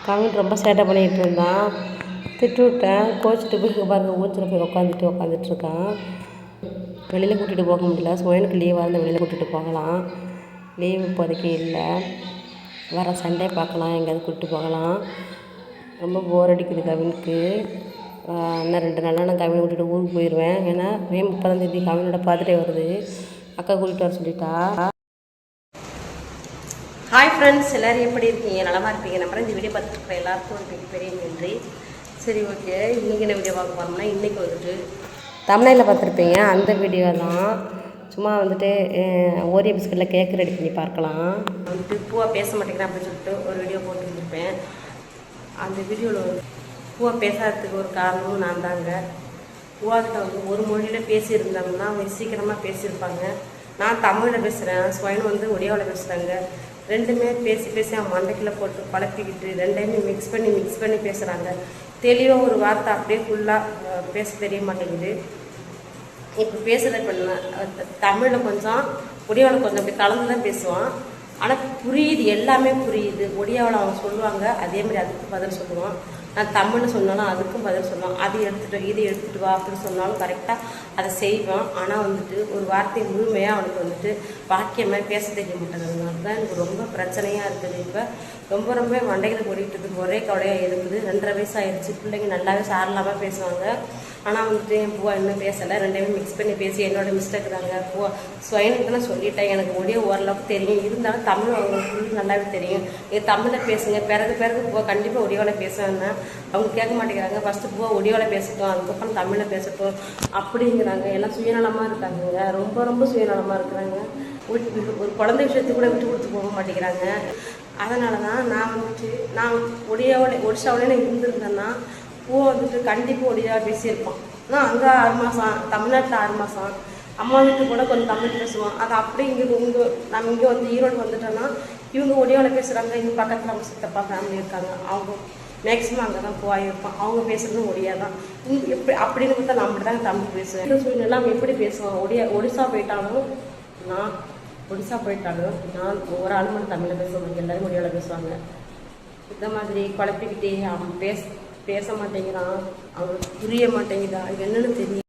கவின் ரொம்ப சேட்டை பண்ணிகிட்டு இருந்தான். திட்டு விட்டேன். கோச்சிட்டு போய் பாருங்கள் ஊச்சில் போய் உட்காந்துட்ருக்கான். வெளியில் கூட்டிகிட்டு போக முடியல. சுவனுக்கு லீவாக இருந்தால் வெளியில் கூட்டிகிட்டு போகலாம். லீவ் இப்போதைக்கு இல்லை. வர சண்டே பார்க்கலாம், எங்கேயாவது கூப்பிட்டு போகலாம். ரொம்ப போர் அடிக்குது கவினுக்கு. இன்னும் 2 நாளாக நான் கவினை கூட்டிகிட்டு ஊருக்கு போயிடுவேன். ஏன்னா மே 30ஆம் கவினோட பர்த்டே வருது. அக்கா கூட்டிகிட்டு வர சொல்லிட்டா. ஹாய் ஃப்ரெண்ட்ஸ், எல்லோரும் எப்படி இருக்கீங்க? நலமாக இருப்பீங்க. நம்ம இந்த வீடியோ பார்த்துட்டு எல்லாருக்கும் ஒரு பெரிய நன்றி. சரி, ஓகே. இன்றைக்கி என்ன வீடியோ பார்க்க போகிறோம்னா, இன்றைக்கி வந்துட்டு தமிழ்நாட்டில் பார்த்துருப்பீங்க அந்த வீடியோ தான். சும்மா வந்துட்டு ஓரியோ பிஸ்கட்டில் கேக் ரெடி பண்ணி பார்க்கலாம். வந்துட்டு பூவா பேச மாட்டேங்கிறேன் அப்படின்னு சொல்லிட்டு ஒரு வீடியோ போட்டு வச்சுருப்பேன். அந்த வீடியோவில் வந்து பூவா பேசாததுக்கு ஒரு காரணமும் நான் தாங்க. பூவாக்கிட்ட வந்து ஒரு மொழியில் பேசியிருந்தாங்கன்னா அவங்க சீக்கிரமாக பேசியிருப்பாங்க. நான் தமிழில் பேசுகிறேன், ஸ்வைன் வந்து ஒடியாவில் பேசுகிறாங்க. ரெண்டுமே பேசி அவன் மண்டைக்கில் போட்டு பழப்பிக்கிட்டு ரெண்டையுமே மிக்ஸ் பண்ணி பேசுகிறாங்க. தெளிவாக ஒரு வார்த்தை அப்படியே ஃபுல்லாக பேச தெரிய மாட்டேங்குது. இப்போ பேசுகிற பண்ண தமிழில் கொஞ்சம் ஒடியாவில் கொஞ்சம் அப்படி கலந்து தான் பேசுவான். ஆனால் புரியுது, எல்லாமே புரியுது. ஒடியாவில் அவங்க சொல்லுவாங்க, அதேமாதிரி அதுக்கு பதில் சொல்லுவான். நான் தமிழில் சொன்னாலும் அதுக்கும் பதில் சொல்லுவான். இதை எடுத்துகிட்டு வா அப்படின்னு சொன்னாலும் கரெக்டாக அதை செய்வான். ஆனால் வந்துட்டு ஒரு வார்த்தை முழுமையாக அவனுக்கு வந்துட்டு வாக்கியமாக பேச தெரிய மாட்டேங்கிறதுனால தான் எனக்கு ரொம்ப பிரச்சனையாக இருக்குது. இப்போ ரொம்ப மண்டைகளை ஓடிட்டு இருக்குது. ஒரே கவலையாக இருக்குது. 2.5 வயசு ஆயிடுச்சு. பிள்ளைங்க நல்லாவே சாரலாமல் பேசுவாங்க. ஆனால் வந்துட்டு என் பூவா இன்னும் பேசலை. ரெண்டையுமே மிக்ஸ் பண்ணி பேசி என்னோடய மிஸ்டேக் தாங்க. பூவா ஸ்வைனுக்கு நான் சொல்லிட்டேன், எனக்கு ஒடிய ஓரளவுக்கு தெரியும். இருந்தாலும் தமிழ் அவங்களுக்கு நல்லாவே தெரியும். நீங்கள் தமிழில் பேசுங்க, பிறகு பூவா கண்டிப்பாக ஒடியாவில் பேசுவேன்னா அவங்க கேட்க மாட்டேங்கிறாங்க. ஃபஸ்ட்டு பூவா ஒடியாவில் பேசட்டும், அதுக்கப்புறம் தமிழில் பேசட்டும் அப்படிங்கிறாங்க. எல்லாம் சுயநலமாக இருக்காங்க. ரொம்ப சுயநலமாக இருக்கிறாங்க. ஒரு குழந்தை விஷயத்துக்கு கூட விட்டு கொடுத்து போக மாட்டேங்கிறாங்க. அதனால தான் நான் வந்துட்டு ஒடிசாவிலே இருந்திருந்தேன்னா பூவை வந்துட்டு கண்டிப்பாக ஒடியாக பேசியிருப்பான். ஆனால் அங்கே 6 மாதம், தமிழ்நாட்டில் 6 மாதம், அம்மா வீட்டு கூட கொஞ்சம் தமிழ் பேசுவான். அது அப்படி நம்ம இங்கே வந்து ஈரோடு வந்துட்டோன்னா இவங்க ஒடியாவில் பேசுகிறாங்க. இவங்க பக்கத்தில் அவங்க சித்தப்பா ஃபேமிலி இருக்காங்க. அவங்க மேக்ஸிமம் அங்கே தான் போயிருப்பான். அவங்க பேசுகிறதும் ஒடியா தான். எப்படி அப்படின்னு பார்த்தா நான் அப்படி தாங்க தமிழ் பேசுவேன். இந்த சூழ்நிலை அவன் எப்படி பேசுவான்? ஒடிசா போயிட்டாலும் நான் ஒரு ஆள் மட்டும் தமிழில் பேசுவாங்க, எல்லோரும் ஒடியாவில் பேசுவாங்க. இந்த மாதிரி குழப்பிக்கிட்டே அவன் பேச மாட்டேங்கிறான். அவனுக்கு புரிய மாட்டேங்குதா என்னன்னு தெரியும்.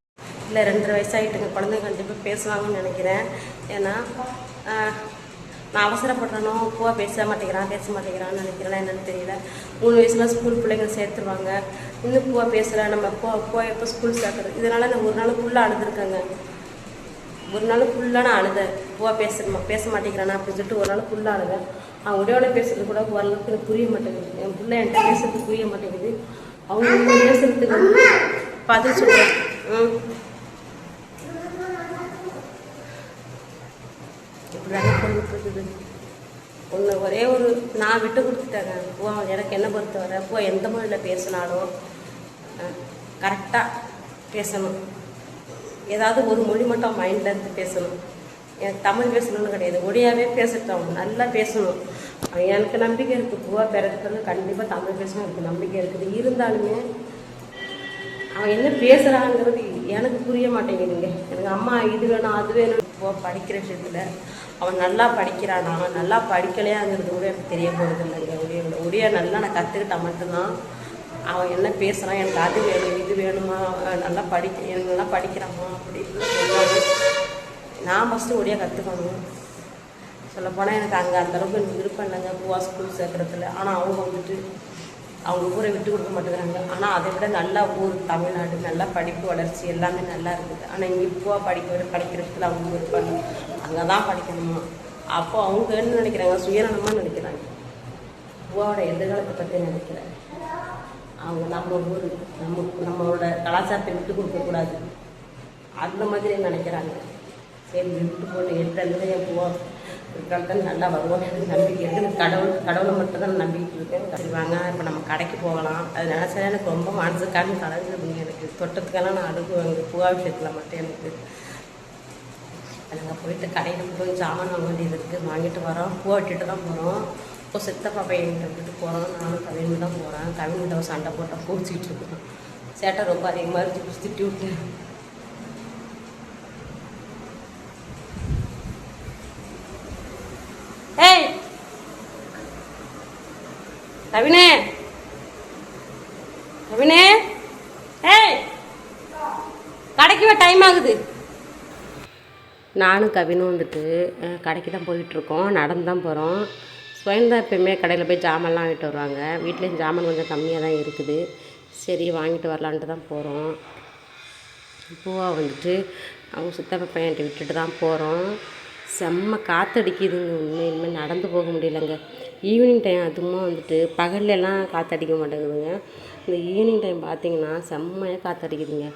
இல்லை 2.5 வயசாகிட்டுங்க. குழந்தைங்க கண்டிப்பாக பேசுவாங்கன்னு நினைக்கிறேன். ஏன்னா நான் அவசரப்படுறனோ பூவா பேச மாட்டேங்கிறான்னு நினைக்கிறேன். என்னென்னு தெரியல. 3 வயசுல ஸ்கூல் பிள்ளைங்க சேர்த்துருவாங்க. இன்னும் பூவா பேசுகிற நம்ம பூவா எப்போ ஸ்கூல் சேர்க்குறது. இதனால் நான் ஒரு நாள் ஃபுல்லாக அழுதுருக்கேங்க. ஒரு நாள் ஃபுல்லாக நான் அழுதேன். பூவா பேச மாட்டேங்கிறானா அப்படின்னு சொல்லிட்டு ஒரு நாள் ஃபுல்லாக அழுதேன். அவன் உடையோட பேசுறது கூட ஓரளவுக்கு எனக்கு புரிய மாட்டேங்குது. என் பிள்ளை என்கிட்ட பேசுறதுக்கு புரிய மாட்டேங்குது. அவங்க பேசுறதுக்கு பதில் சொல்கிறேன். இப்படிதாங்க போயிட்டு இருக்குது. ஒரே ஒரு நான் விட்டு கொடுத்துட்டேங்க. பூவா எனக்கு என்ன பொறுத்தவரை பூவா எந்த மொழியில் பேசினாலும் கரெக்டாக பேசணும். ஏதாவது ஒரு மொழி மட்டும் மைண்டில் இருந்து பேசணும். எனக்கு தமிழ் பேசணும்னு கிடையாது, ஒடியாவே பேசட்டும், நல்லா பேசணும். எனக்கு நம்பிக்கை இருக்குது. பூவா பிறகு கண்டிப்பாக தமிழ் பேசணும் எனக்கு நம்பிக்கை இருக்குது. இருந்தாலுமே அவன் என்ன பேசுகிறாங்கிறது எனக்கு புரிய மாட்டேங்குதுங்க. எனக்கு அம்மா இது வேணும் அது வேணும். பூவா படிக்கிற விஷயத்தில் அவன் நல்லா படிக்கிறானா நல்லா படிக்கலையாங்கிறது கூட எனக்கு தெரிய போகிறது இல்லைங்க. ஒடியா நல்லா நான் கற்றுக்கிட்டா மட்டும்தான் அவன் என்ன பேசுகிறான், எனக்கு அது வேணும் இது வேணுமா, எனக்கு நல்லா படிக்கிறாமா அப்படின்னு சொல்லுவாங்க. நான் ஃபஸ்ட்டு ஒடியா கற்றுக்கணும். சொல்லப்போனால் எனக்கு அங்கே அந்தளவுக்கு எனக்கு விருப்பம் இல்லைங்க பூவா ஸ்கூல் சேர்க்குறதுல. ஆனால் அவங்க வந்துட்டு அவங்க ஊரை விட்டு கொடுக்க மாட்டேங்கிறாங்க. ஆனால் அதை விட நல்லா ஊர் தமிழ்நாடு, நல்லா படிப்பு வளர்ச்சி எல்லாமே நல்லா இருக்குது. ஆனால் இங்கே பூவா படிக்கிறதுல அவங்க விருப்பம் இல்லை. அங்கே தான் படிக்கணுமா. அப்போ அவங்க என்ன நினைக்கிறாங்க, சுயநலமாக நினைக்கிறாங்க. பூவாவோட எதிர்காலத்தை பற்றி நினைக்கிறேன். அவங்க நம்ம ஊர் நம்மளோட கலாச்சாரத்தை விட்டு கொடுக்கக்கூடாது அந்த மாதிரி நினைக்கிறாங்க. சரி விட்டு போட்டு 8 என் பூவா இருக்கால்தான் நல்லா வருவாங்க எனக்கு நம்பிக்கை இருக்குது. கடவுளை மட்டும் தான் நம்பிக்கிட்டு இருக்கேன். சரி வாங்க இப்போ நம்ம கடைக்கு போகலாம். அது நினச்சா எனக்கு ரொம்ப மனசுக்காக கலந்துருக்குங்க. எனக்கு தொட்டத்துக்கெல்லாம் நான் அடுக்குவேங்க பூவா விஷயத்தில் மட்டும். எனக்கு நாங்கள் போயிட்டு கடையில் போய் சாமான் வாங்க வேண்டியது இருக்குது. வாங்கிட்டு வரோம். பூவா விட்டுட்டு தான் போகிறோம். இப்போ சித்தப்பா பையன்கிட்ட விட்டுட்டு போகிறோம். நானும் கவின்கிட்ட தான் போகிறேன். கவின்கிட்ட சண்டை போட்டால் பூச்சிக்கிட்டு இருக்கோம். சேட்டை ரொம்ப அதிகமாக இருந்து திட்டி விட்டேன். ஏய் கவினே கவினே, ஏய் கடைக்கு டைம் ஆகுது. நானும் கவினும் வந்துட்டு கடைக்கு தான் போயிட்டுருக்கோம். நடந்து தான் போகிறோம். ஸ்வயம் தான் எப்போயுமே கடையில் போய் ஜாமான்லாம் வாங்கிட்டு வருவாங்க. வீட்லேயும் ஜாமான் கொஞ்சம் கம்மியாக தான் இருக்குது. சரி வாங்கிட்டு வரலான்ட்டு தான் போகிறோம். பூவா வந்துட்டு அவங்க சித்தப்பா பையன்ட்டு விட்டுட்டு தான் போகிறோம். செம்ம காற்றடிக்குதுங்க. உண்மையிலுமே நடந்து போக முடியலைங்க. ஈவினிங் டைம் அதுவும் வந்துட்டு பகல்லலாம் காற்றடிக்க மாட்டேங்குதுங்க. இந்த ஈவினிங் டைம் பார்த்திங்கன்னா செம்மையாக காற்றடிக்குதுங்க.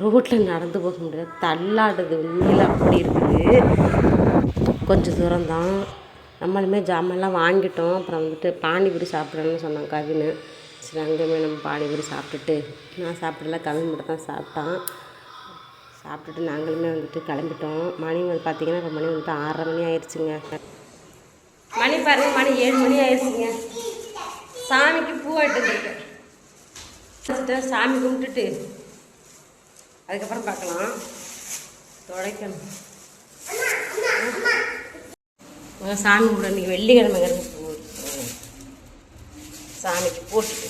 ரோட்டில் நடந்து போக முடியாது, தள்ளாடுது. உண்மையில் அப்படி இருக்குது. கொஞ்சம் தூரம் தான். நம்மளுமே ஜாமான்லாம் வாங்கிட்டோம். அப்புறம் வந்துட்டு பானிபூரி சாப்பிட்றேன்னு சொன்னாங்க கவின்னு. சரி அங்கேயுமே நம்ம பானிபூரி சாப்பிட்டுட்டு, நான் சாப்பிடல, கவின் மட்டும் தான் சாப்பிட்டான். சாப்பிட்டுட்டு நாங்களுமே வந்துட்டு கிளம்பிட்டோம். மணி வந்து பார்த்திங்கன்னா இப்போ மணி வந்துட்டு 6:30 மணி ஆயிடுச்சுங்க. மணி பாருங்க, மணி 7 மணி ஆயிடுச்சுங்க. சாமிக்கு பூ ஆகிட்டு சாமி கும்பிட்டுட்டு அதுக்கப்புறம் பார்க்கலாம். துடைக்கணும். சாமி கூட இன்றைக்கி வெள்ளிக்கிழமைங்கிறது பூ சாமிக்கு போட்டுட்டு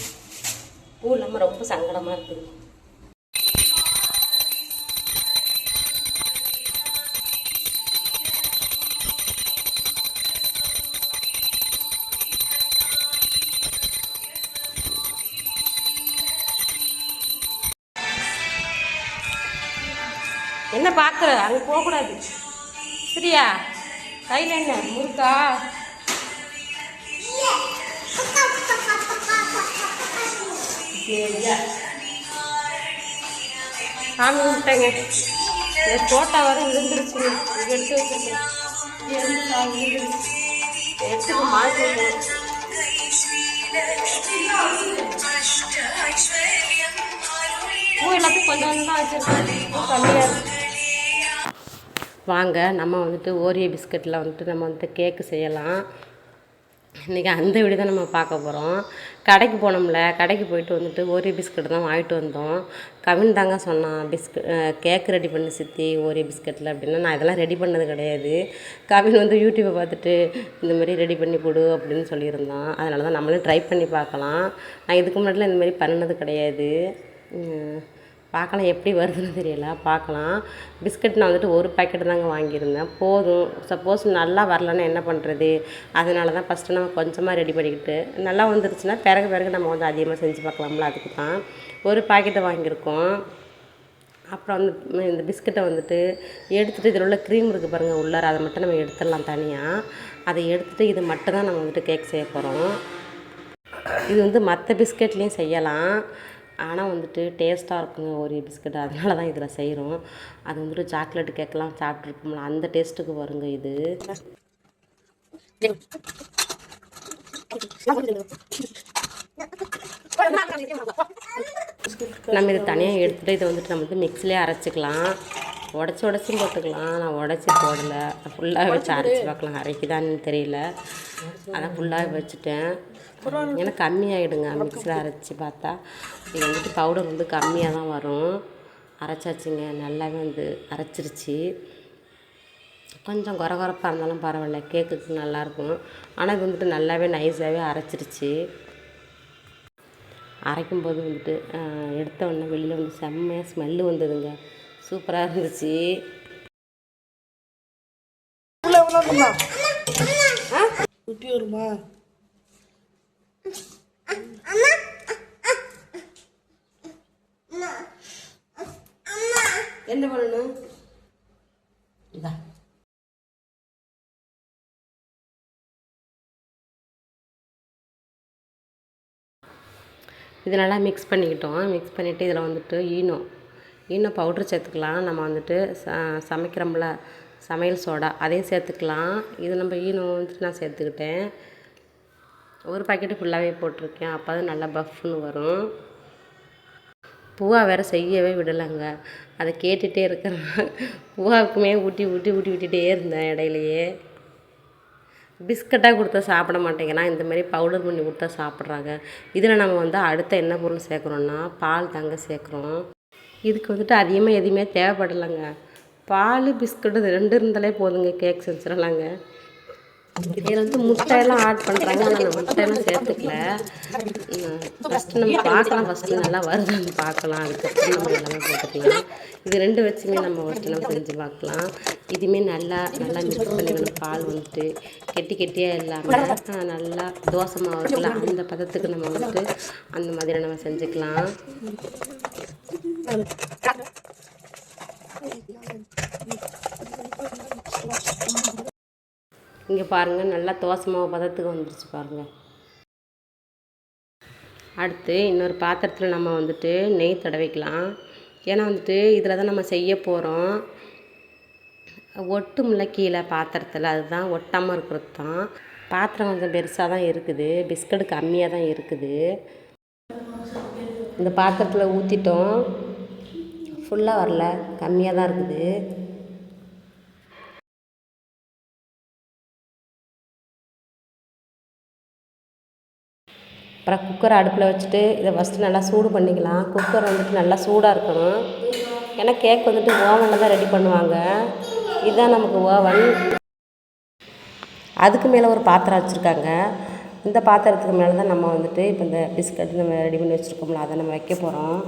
பூ இல்லாமல் ரொம்ப சங்கடமாக இருக்குது. என்ன பார்க்குற? அங்கே போகக்கூடாது சரியா? கையில் என்ன முறுக்கா? சாமி கும்பிட்டேங்க. தோட்டா வர விழுந்துருச்சுங்க. எடுத்து வச்சுருக்கேன். எடுத்துக்கு மாற்றி பூ எல்லாத்தையும் கொஞ்சம் கொஞ்சம் தான் வச்சுருக்கேன். பூ கம்மியாக இருக்குது. வாங்க நம்ம வந்துட்டு ஓரியோ பிஸ்கட்டில் வந்துட்டு நம்ம வந்துட்டு கேக்கு செய்யலாம். இன்றைக்கி அந்த வீடு தான் நம்ம பார்க்க போகிறோம். கடைக்கு போனோம்ல, கடைக்கு போயிட்டு வந்துட்டு ஓரியோ பிஸ்கட் தான் வாங்கிட்டு வந்தோம். கவின் தாங்க சொன்னான் கேக்கு ரெடி பண்ணி சித்தி ஓரியோ பிஸ்கட்டில் அப்படின்னா. நான் இதெல்லாம் ரெடி பண்ணது கிடையாது. கவின் வந்து யூடியூப்பை பார்த்துட்டு இந்த மாதிரி ரெடி பண்ணி கொடு அப்படின்னு சொல்லியிருந்தான். அதனால தான் நம்மளும் ட்ரை பண்ணி பார்க்கலாம். நான் இதுக்கு முன்னாடிலாம் இந்த மாதிரி பண்ணினது கிடையாது. பார்க்கலாம் எப்படி வருதுன்னு தெரியல, பார்க்கலாம். பிஸ்கட் நான் வந்துட்டு ஒரு பேக்கெட் தாங்க வாங்கியிருந்தேன். போதும். சப்போஸ் நல்லா வரலன்னா என்ன பண்ணுறது? அதனால தான் ஃபஸ்ட்டு நம்ம கொஞ்சமாக ரெடி பண்ணிக்கிட்டு நல்லா வந்துருச்சுன்னா பிறகு நம்ம கொஞ்சம் அதிகமாக செஞ்சு பார்க்கலாம்ல, அதுக்கு தான் ஒரு பாக்கெட்டை வாங்கியிருக்கோம். அப்புறம் வந்து இந்த பிஸ்கட்டை வந்துட்டு எடுத்துகிட்டு இதில் உள்ள க்ரீம் இருக்குது பாருங்கள் உள்ளார, அதை மட்டும் நம்ம எடுத்துடலாம் தனியாக. அதை எடுத்துகிட்டு இது மட்டும் தான் நம்ம வந்துட்டு கேக் செய்ய போகிறோம். இது வந்து மற்ற பிஸ்கட்லேயும் செய்யலாம், ஆனால் வந்துட்டு டேஸ்ட்டாக இருக்குங்க ஓரியோ பிஸ்கட். அதனால தான் இதில் செய்கிறோம். அது வந்துட்டு சாக்லேட் கேக்கெலாம் சாப்பிட்ருப்போம்ல, அந்த டேஸ்ட்டுக்கு வருங்க இது. நம்ம இதை தனியாக எடுத்துகிட்டு இதை வந்துட்டு நம்ம வந்து மிக்ஸிலே அரைச்சிக்கலாம். உடச்சும் போட்டுக்கலாம். நான் உடச்சி போடலை, ஃபுல்லாக வச்சு அரைச்சி பார்க்கலாம். அரைக்குதான்னு தெரியல, அதான் ஃபுல்லாக வச்சுட்டேன். ஏன்னா கம்மியாகிடுங்க மிக்ஸியில் அரைச்சி பார்த்தா. இது வந்துட்டு பவுடர் வந்து கம்மியாக தான் வரும். அரைச்சாச்சுங்க, நல்லாவே வந்து அரைச்சிருச்சு. கொஞ்சம் குறப்பாக இருந்தாலும் பரவாயில்ல, கேக்குக்கு நல்லாயிருக்கும். ஆனால் இது வந்துட்டு நல்லாவே நைஸாகவே அரைச்சிருச்சு. அரைக்கும்போது வந்துட்டு எடுத்த உடனே வெளியில் வந்து செம்மையாக ஸ்மெல்லு வந்ததுங்க. சூப்பராக இருந்துச்சு. என்ன பண்ணணும்? இதான் இது நல்லா மிக்ஸ் பண்ணிக்கிட்டோம். மிக்ஸ் பண்ணிவிட்டு இதில் வந்துட்டு ஈனோ பவுட்ரு சேர்த்துக்கலாம். நம்ம வந்துட்டு சமைக்கிறோம்ல சமையல் சோடா, அதையும் சேர்த்துக்கலாம். இது நம்ம ஈனோ வந்துட்டு நான் சேர்த்துக்கிட்டேன். ஒரு பாக்கெட்டு ஃபுல்லாகவே போட்டிருக்கேன். அப்போ தான் நல்லா பஃப்னு வரும். பூவா வேறு செய்யவே விடலைங்க, அதை கேட்டுகிட்டே இருக்கிறேன். பூவாவுக்குமே ஊட்டிகிட்டே இருந்தேன். இடையிலையே பிஸ்கட்டாக கொடுத்தா சாப்பிட மாட்டேங்கிறா. இந்த மாதிரி பவுடர் பண்ணி கொடுத்தா சாப்பிட்றாங்க. இதில் நம்ம வந்து அடுத்த என்ன பொருள் சேர்க்குறோன்னா பால் தாங்க சேர்க்குறோம். இதுக்கு வந்துட்டு அதிகமாக எதுவுமே தேவைப்படலைங்க. பால் பிஸ்கட்டு இது 2 இருந்தாலே போதுங்க, கேக் செஞ்சிடலாங்க. இதில் வந்து முட்டையெல்லாம் ஆட் பண்ணுறாங்க, ஆனால் நான் முட்டையெல்லாம் சேர்த்துக்கல. ஃபஸ்ட்டு நம்ம பார்க்கலாம், ஃபஸ்ட்டு நல்லா வருதுன்னு பார்க்கலாம், அதுக்கப்புறம் நம்ம எல்லாமே போட்டுக்கலாம். இது 2 வச்சுமே நம்ம ஃபஸ்ட்டு நம்ம செஞ்சு பார்க்கலாம். இதுவுமே நல்லா நல்லா மிக்ஸ் பண்ணிக்கணும். பால் வந்துட்டு கெட்டியாக இல்லாமல் நல்லா தோசை மாவு இருக்குல்ல அந்த பதத்துக்கு நம்ம வந்துட்டு அந்த மாதிரி நம்ம செஞ்சுக்கலாம். இங்கே பாருங்கள், நல்லா தோசை மாவு பதத்துக்கு வந்துருச்சு பாருங்கள். அடுத்து இன்னொரு பாத்திரத்தில் நம்ம வந்துட்டு நெய் தடவிக்கலாம். ஏன்னா வந்துட்டு இதில் தான் நம்ம செய்ய போகிறோம். ஒட்டுமில்ல கீழே பாத்திரத்தில், அதுதான் ஒட்டாமல் இருக்கிறது தான். பாத்திரம் கொஞ்சம் பெருசாக தான் இருக்குது, பிஸ்கட் கம்மியாக தான் இருக்குது. இந்த பாத்திரத்தில் ஊற்றிட்டோம், ஃபுல்லாக வரல, கம்மியாக தான் இருக்குது. அப்புறம் குக்கரை அடுப்பில் வச்சுட்டு இதை ஃபஸ்ட்டு நல்லா சூடு பண்ணிக்கலாம். குக்கர் வந்துட்டு நல்லா சூடாக இருக்கணும். ஏன்னா கேக் வந்துட்டு ஓவனில் தான் ரெடி பண்ணுவாங்க. இதுதான் நமக்கு ஓவன். அதுக்கு மேலே ஒரு பாத்திரம் வச்சுருக்காங்க. இந்த பாத்திரத்துக்கு மேலே தான் நம்ம வந்துட்டு இப்போ இந்த பிஸ்கட் நம்ம ரெடி பண்ணி வச்சுருக்கோம்ல அதை நம்ம வைக்க போகிறோம்.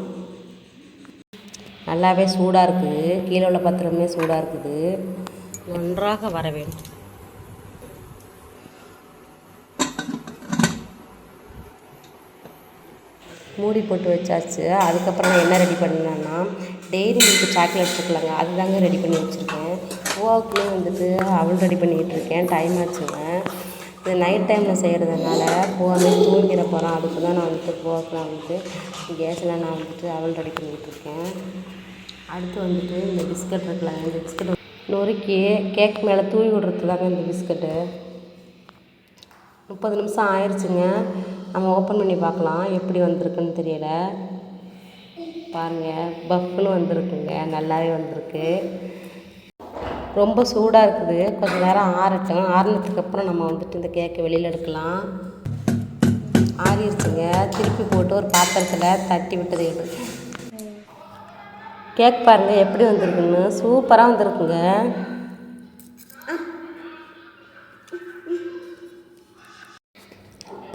நல்லாவே சூடாக இருக்குது, கீழே உள்ள பாத்திரமே சூடாக இருக்குது. நன்றாக வர வேண்டும். மூடி போட்டு வச்சாச்சு. அதுக்கப்புறம் நான் என்ன ரெடி பண்ணேன்னா டெய்ரி மில்க் சாக்லேட் வச்சுக்கலாங்க, அதுதாங்க ரெடி பண்ணி வச்சுருக்கேன். பூவாவுக்குமே வந்துட்டு அவள் ரெடி பண்ணிகிட்ருக்கேன். டைம் ஆச்சுங்க. இது நைட் டைமில் செய்கிறதுனால பூவாமே தூங்கிட போகிறோம். அதுக்கு தான் நான் வந்துட்டு பூவாவுக்கு நான் வந்துட்டு கேஸில் நான் வந்துட்டு அவள் ரெடி பண்ணிகிட்ருக்கேன். அடுத்து வந்துட்டு இந்த பிஸ்கட் இருக்கலாங்க, இந்த பிஸ்கட் நொறுக்கி கேக் மேலே தூவி விடுறது தாங்க இந்த பிஸ்கட்டு. 30 நிமிஷம் ஆயிடுச்சுங்க. நம்ம ஓப்பன் பண்ணி பார்க்கலாம் எப்படி வந்திருக்குன்னு தெரியல. பாருங்கள், பஃப்னு வந்திருக்குங்க, நல்லாவே வந்திருக்கு. ரொம்ப சூடாக இருக்குது, கொஞ்சம் நேரம் ஆறட்டும். ஆறுனதுக்கப்புறம் நம்ம வந்துட்டு இந்த கேக்கை வெளியில் எடுக்கலாம். ஆறிடுச்சுங்க. திருப்பி போட்டு ஒரு பாத்திரத்தில் தட்டி விட்டது எடுத்து கேக் பாருங்கள் எப்படி வந்திருக்குன்னு. சூப்பராக வந்திருக்குங்க.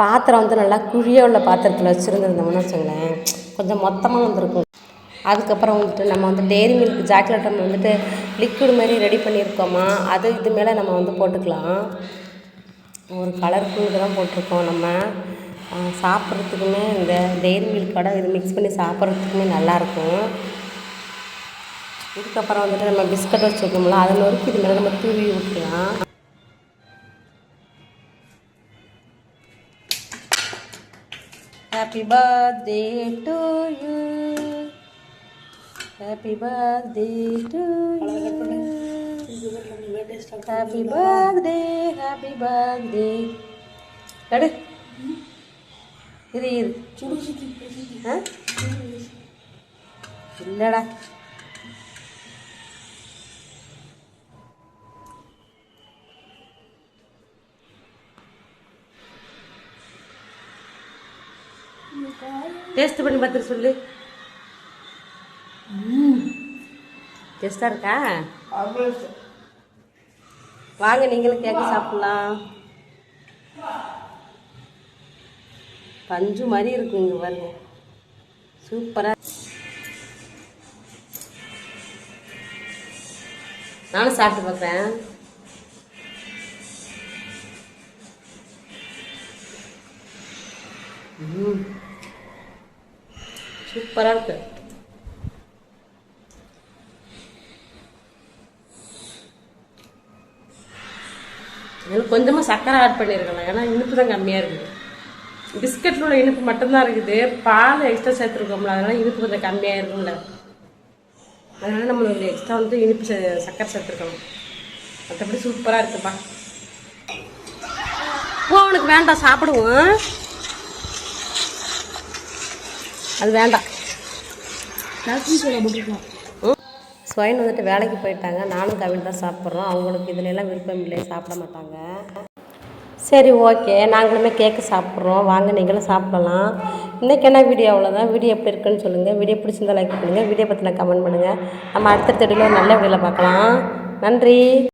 பாத்திரம் வந்து நல்லா குழியாக உள்ள பாத்திரத்தில் வச்சுருந்துருந்தோம்னு வச்சுங்களேன், கொஞ்சம் மொத்தமாக வந்திருக்கும். அதுக்கப்புறம் வந்துட்டு நம்ம வந்து டெய்ரி மில்க் சாக்லேட் நம்ம வந்துட்டு லிக்விட் மாதிரி ரெடி பண்ணியிருக்கோமா, அது இது மேலே நம்ம வந்து போட்டுக்கலாம். ஒரு கலர்ஃபுல்லுக்கு தான் போட்டிருக்கோம். நம்ம சாப்பிட்றதுக்குமே இந்த டெய்ரி மில்கோட இது மிக்ஸ் பண்ணி சாப்பிட்றதுக்குமே நல்லாயிருக்கும். இதுக்கப்புறம் வந்துட்டு நம்ம பிஸ்கட் வச்சுருக்கோம்ல, அதை நொறுக்கி இது மேலே நம்ம தூவி விட்டுக்கலாம். Happy birthday to you. Happy birthday to you. Happy birthday, happy birthday. கடு இரு இல்லடா. டேஸ்ட் பண்ணி பார்த்துட்டு சொல்லு. டேஸ்ட்டாக இருக்கா? வாங்க நீங்களும் கேட்க சாப்பிட்லாம். பஞ்சு மாதிரி இருக்குங்க பாருங்க, சூப்பராக. நானும் சாப்பிட்டு பார்க்குறேன். சூப்பராக இருக்கு. இதில் கொஞ்சமாக சர்க்கரை ஆட் பண்ணியிருக்கலாம், ஏன்னா இனிப்பு தான் கம்மியாக இருக்குது. பிஸ்கட்டில் உள்ள இனிப்பு மட்டும்தான் இருக்குது, பால் எக்ஸ்ட்ரா சேர்த்துருக்கோம்ல, அதனால் இனிப்பு கொஞ்சம் கம்மியாக இருக்கும்ல, அதனால் நம்மளுக்கு எக்ஸ்ட்ரா வந்து இனிப்பு சர்க்கரை சேர்த்துருக்கணும். மற்றபடி சூப்பராக இருக்குப்பா. ஓ அவனுக்கு வேண்டாம், சாப்பிடுவோம். அது வேண்டாம். ஸ்வைன் வந்துட்டு வேலைக்கு போயிட்டாங்க. நானும் கவின் தான் சாப்பிட்றோம். அவங்களுக்கு இதிலெல்லாம் விருப்பம் இல்லை, சாப்பிட மாட்டாங்க. சரி ஓகே, நாங்களுமே கேக்கு சாப்பிட்றோம். வாங்க நீங்களும் சாப்பிடலாம். இன்றைக்கி என்ன வீடியோ அவ்வளோதான். வீடியோ எப்படி இருக்குன்னு சொல்லுங்கள். வீடியோ பிடிச்சிருந்தா லைக் பண்ணுங்கள். வீடியோ பற்றின கமெண்ட் பண்ணுங்கள். நம்ம அடுத்த வீடியோவில் நல்ல வீடியோவில் பார்க்கலாம். நன்றி.